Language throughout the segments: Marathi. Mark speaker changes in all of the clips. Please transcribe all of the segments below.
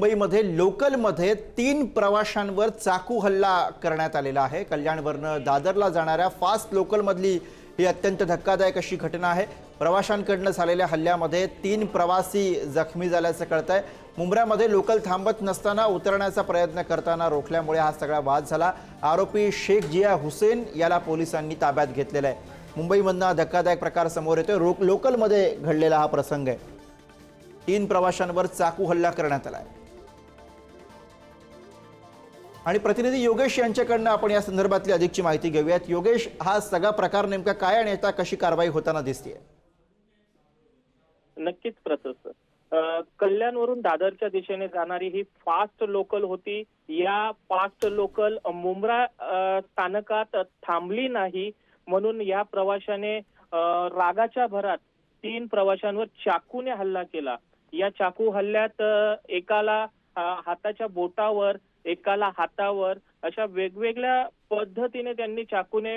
Speaker 1: मुंबईमध्ये लोकलमध्ये 3 प्रवाशांवर चाकू हल्ला करण्यात आलेला आहे। कल्याणवरून दादरला जाणाऱ्या फास्ट लोकलमधली ही अत्यंत धक्कादायक अशी घटना आहे। प्रवाशांकडून झालेल्या हल्ल्यामध्ये 3 प्रवासी जखमी झाल्याचं कळतंय। मुंब्रामध्ये लोकल थांबत नसताना उतरण्याचा प्रयत्न करताना रोखल्यामुळे हा सगळा वाद झाला। आरोपी शेख जिया हुसेन याला पोलिसांनी ताब्यात घेतलेला आहे। मुंबईमधून धक्कादायक प्रकार समोर येतोय। लोकलमध्ये घडलेला हा प्रसंग आहे। 3 प्रवाशांवर चाकू हल्ला करण्यात आलाय आणि प्रतिनिधी योगेश यांच्याकडून आपण या संदर्भातली अधिकची माहिती घेऊयात। योगेश, हा सगळा प्रकार नेमका काय आणि आता कशी कारवाई होताना दिसतेय?
Speaker 2: नक्कीच प्रशस्त कल्याणवरून दादरच्या दिशेने जाणारी ही फास्ट लोकल होती। या फास्ट लोकल मुंब्रा स्थानकात थांबली नाही, म्हणून या प्रवाशाने रागाच्या भरात 3 प्रवाशांवर चाकूने हल्ला केला। या चाकू हल्ल्यात एकाला हाताच्या बोटावर, एकाला हातावर, अशा वेगवेगळ्या पद्धतीने त्यांनी चाकूने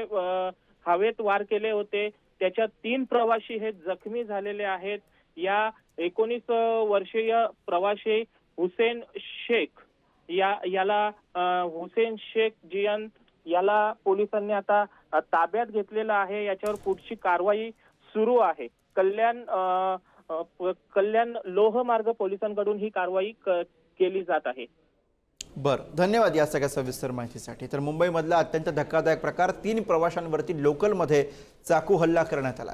Speaker 2: हवेत वार केले होते। त्याच्यात 3 प्रवासी हे जखमी झालेले आहेत। या 19 वर्षीय प्रवासी हुसेन शेख याला हुसेन शेख जियान याला पोलिसांनी आता ताब्यात घेतलेला आहे। याच्यावर पुढची कारवाई सुरू आहे। कल्याण लोहमार्ग पोलिसांकडून ही कारवाई केली जात आहे।
Speaker 1: धन्यवाद या सगळ्या सविस्तर माहितीसाठी। तर मुंबईमधला अत्यंत धक्कादायक प्रकार, 3 प्रवाशांवरती लोकलमध्ये चाकू हल्ला करण्यात आला।